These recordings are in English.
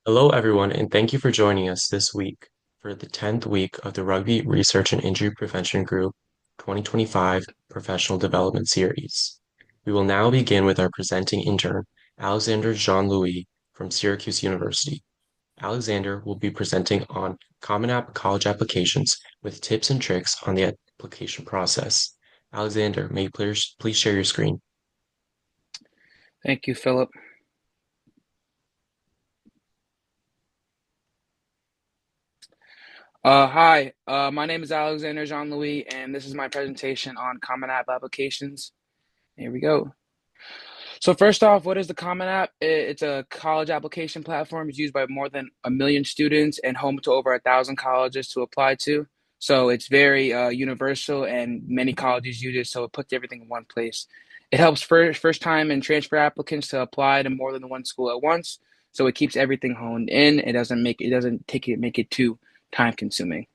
Hello, everyone, and thank you for joining us this week for the 10th week of the Rugby Research and Injury Prevention Group 2025 Professional Development Series. We will now begin with our presenting intern, Alexander Jean-Louis from Syracuse University. Alexander will be presenting on Common App college applications with tips and tricks on the application process. Alexander, may you please share your screen? Thank you, Philip. Hi, my name is Alexander Jean-Louis, and this is my presentation on Common App applications. Here we go. So first off, what is the Common App? It's a college application platform. It's used by more than 1 million students and home to over 1,000 colleges to apply to. So it's very universal, and many colleges use it. So it puts everything in one place. It helps first time and transfer applicants to apply to more than one school at once. So it keeps everything honed in. It doesn't make it too time consuming.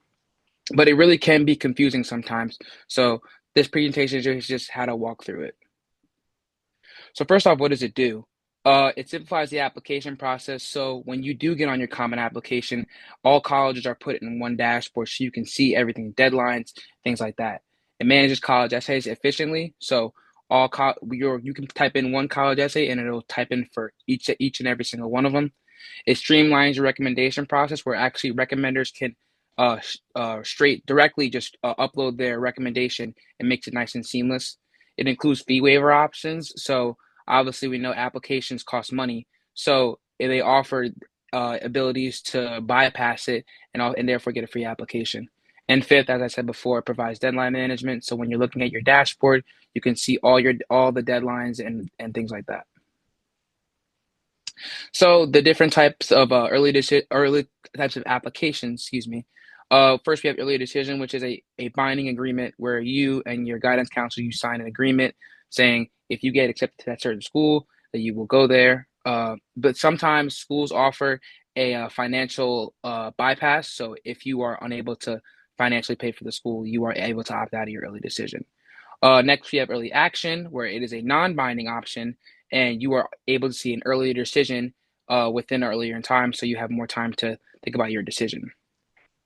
But it really can be confusing sometimes. So this presentation is just how to walk through it. So first off, what does it do? It simplifies the application process. So when you do get on your common application, all colleges are put in one dashboard so you can see everything, deadlines, things like that. It manages college essays efficiently. So you can type in one college essay and it'll type in for each and every single one of them. It streamlines your recommendation process where actually recommenders can straight directly just upload their recommendation and makes it nice and seamless. It includes fee waiver options. So obviously we know applications cost money. So they offer abilities to bypass it and therefore get a free application. And fifth, as I said before, it provides deadline management. So when you're looking at your dashboard, you can see all the deadlines and things like that. So the different types of early types of applications, excuse me. First, we have early decision, which is a binding agreement where you and your guidance counselor you sign an agreement saying if you get accepted to that certain school, that you will go there. But sometimes schools offer a financial bypass. So if you are unable to financially pay for the school, you are able to opt out of your early decision. Next, we have early action, where it is a non-binding option, and you are able to see an earlier decision within earlier in time, so you have more time to think about your decision.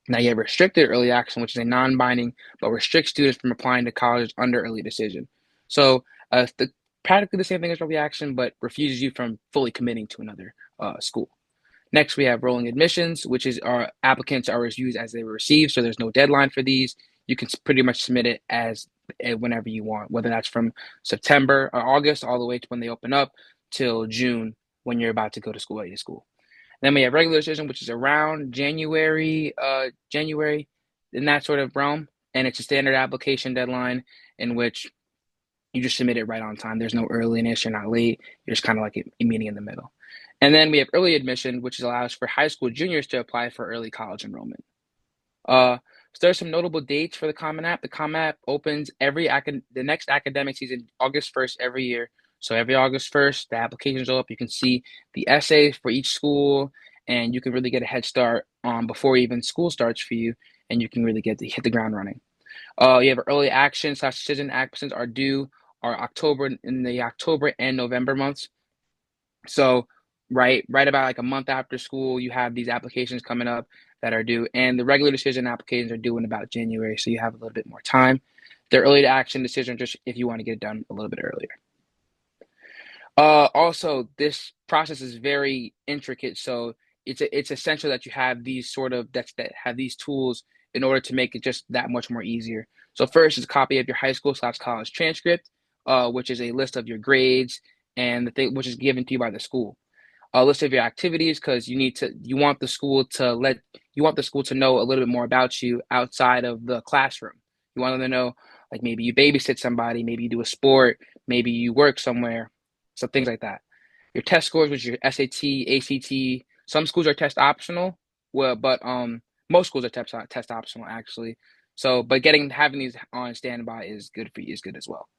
Now, you have restricted early action, which is a non-binding but restricts students from applying to colleges under early decision. So, practically the same thing as early action, but refuses you from fully committing to another school. Next, we have rolling admissions, which is our applicants are used as they were received, so there's no deadline for these. You can pretty much submit it as whenever you want, whether that's from September or August all the way to when they open up till June when you're about to go to school at your school. Then we have regular decision, which is around January in that sort of realm, and it's a standard application deadline in which you just submit it right on time. There's no earliness, you're not late, you're just kind of like a meeting in the middle. And then we have early admission, which allows for high school juniors to apply for early college enrollment. Uh, so there's some notable dates for the Common App. The Common App opens the next academic season, August 1st every year. So every August 1st, the applications are up. You can see the essays for each school, and you can really get a head start before even school starts for you, and you can really hit the ground running. You have early action slash decision actions are due are October in the October and November months. So right about like a month after school, you have these applications coming up that are due, and the regular decision applications are due in about January, so you have a little bit more time. The early to action decision just if you want to get it done a little bit earlier. Also, this process is very intricate, so it's essential that you have these sort of that have these tools in order to make it just that much more easier. So first is a copy of your high school slash college transcript, which is a list of your grades and the thing which is given to you by the school. A list of your activities because you want the school to know a little bit more about you outside of the classroom. You want them to know like maybe you babysit somebody, maybe you do a sport, maybe you work somewhere, so things like that. Your test scores, which is your SAT, ACT. Some schools are test optional, well, but most schools are test optional actually. So, but having these on standby is good for you, is good as well.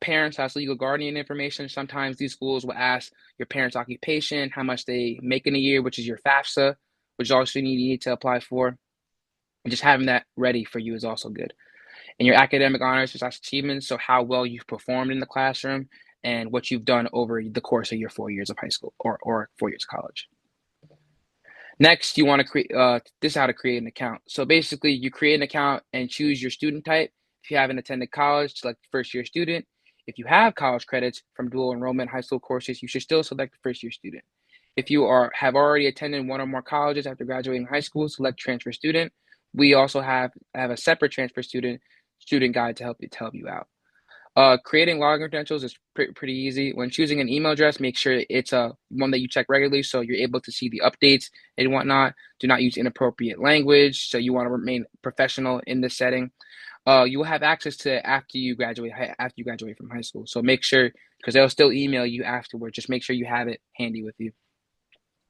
Parents has legal guardian information. Sometimes these schools will ask your parents' occupation, how much they make in a year, which is your FAFSA, which also you need to apply for. And just having that ready for you is also good. And your academic honors slash achievements, so how well you've performed in the classroom and what you've done over the course of your 4 years of high school or 4 years of college. Next, you want to create this is how to create an account. So basically, you create an account and choose your student type. If you haven't attended college, select first year student. If you have college credits from dual enrollment high school courses, you should still select first year student. If you have already attended one or more colleges after graduating high school, select transfer student. We also have a separate transfer student guide to help you out. Creating login credentials is pretty easy. When choosing an email address, make sure it's one that you check regularly so you're able to see the updates and whatnot. Do not use inappropriate language. So you want to remain professional in this setting. You will have access to it after you graduate from high school. So make sure, because they'll still email you afterward. Just make sure you have it handy with you.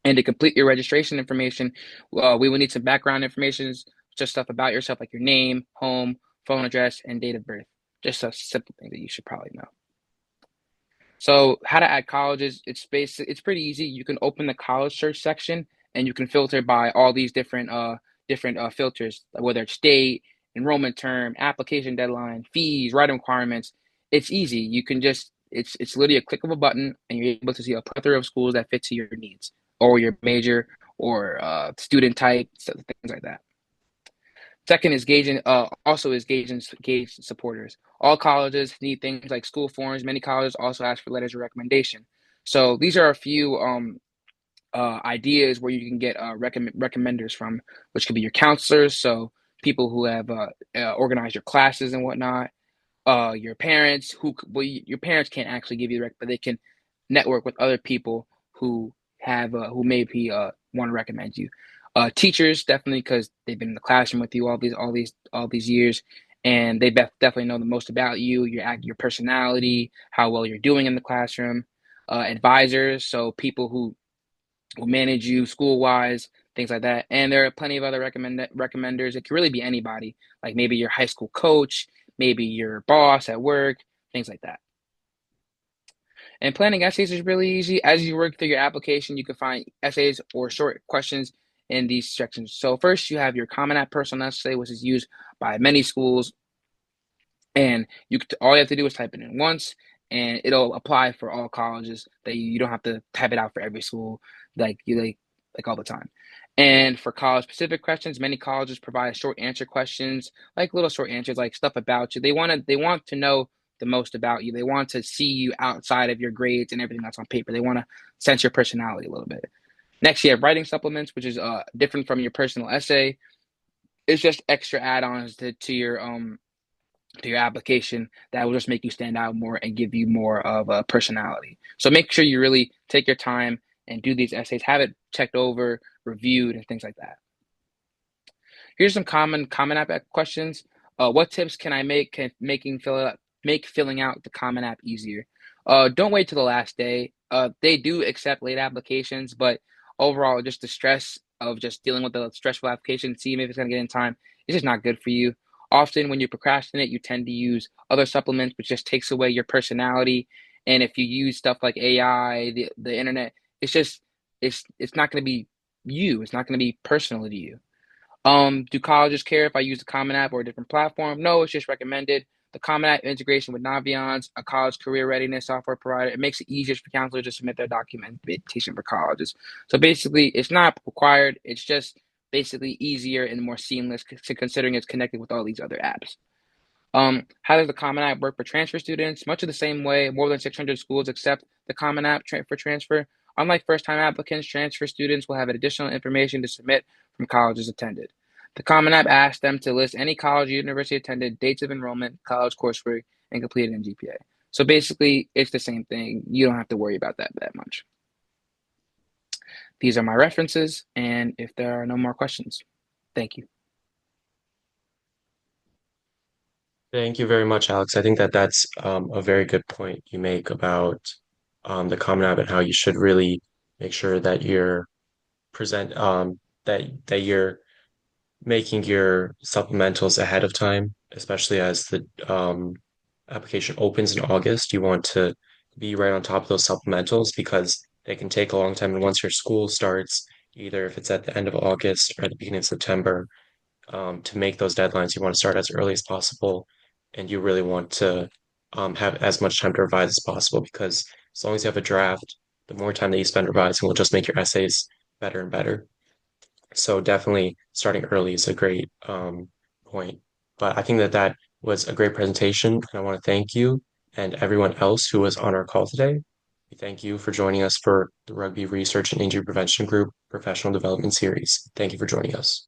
And to complete your registration information, we will need some background information, just stuff about yourself like your name, home, phone address, and date of birth. Just a simple thing that you should probably know. So how to add colleges, it's pretty easy. You can open the college search section and you can filter by all these different filters, whether it's state, enrollment term, application deadline, fees, writing requirements. It's easy. You can just it's literally a click of a button and you're able to see a plethora of schools that fit to your needs or your major or student type, things like that. Second is gauge supporters. All colleges need things like school forms. Many colleges also ask for letters of recommendation. So these are a few ideas where you can get recommenders from, which could be your counselors, so people who have organized your classes and whatnot. Your parents your parents can't actually give you the rec, but they can network with other people who who maybe want to recommend you. Teachers definitely because they've been in the classroom with you all these years, and they definitely know the most about you, your personality, how well you're doing in the classroom. Advisors, so people who will manage you school wise, things like that. And there are plenty of other recommenders. It could really be anybody, like maybe your high school coach, maybe your boss at work, things like that. And planning essays is really easy. As you work through your application, you can find essays or short questions in these sections. So first, you have your Common App personal essay, which is used by many schools, and all you have to do is type it in once, and it'll apply for all colleges. That you don't have to type it out for every school, like all the time. And for college specific questions, many colleges provide short answer questions, like little short answers, like stuff about you. They want to know the most about you. They want to see you outside of your grades and everything that's on paper. They want to sense your personality a little bit. Next, you have writing supplements, which is different from your personal essay. It's just extra add-ons to your application that will just make you stand out more and give you more of a personality. So make sure you really take your time and do these essays, have it checked over, reviewed, and things like that. Here's some common app questions. What tips can I make filling out the common app easier? Don't wait till the last day. They do accept late applications, but overall, just the stress of just dealing with the stressful application, seeing if it's gonna get in time, it's just not good for you. Often, when you procrastinate, you tend to use other supplements, which just takes away your personality. And if you use stuff like AI, the internet, it's just it's not going to be you. It's not going to be personal to you. Do colleges care if I use the Common App or a different platform? No, it's just recommended. The Common App integration with Naviance, a college career readiness software provider, it makes it easier for counselors to submit their documentation for colleges. So basically, it's not required. It's just basically easier and more seamless considering it's connected with all these other apps. How does the Common App work for transfer students? Much of the same way, more than 600 schools accept the Common App for transfer. Unlike first-time applicants, transfer students will have additional information to submit from colleges attended. The Common App asks them to list any college or university attended, dates of enrollment, college coursework, and completed in GPA. So basically, it's the same thing. You don't have to worry about that much. These are my references, and if there are no more questions, thank you. Thank you very much, Alex. I think that that's a very good point you make about the Common App and how you should really make sure that you're present that you're making your supplementals ahead of time, especially as the application opens in August. You want to be right on top of those supplementals because they can take a long time. And once your school starts, either if it's at the end of August or at the beginning of September, to make those deadlines, you want to start as early as possible, and you really want to have as much time to revise as possible because as long as you have a draft, the more time that you spend revising will just make your essays better and better. So definitely starting early is a great point. But I think that that was a great presentation, and I want to thank you and everyone else who was on our call today. We thank you for joining us for the Rugby Research and Injury Prevention Group Professional Development Series. Thank you for joining us.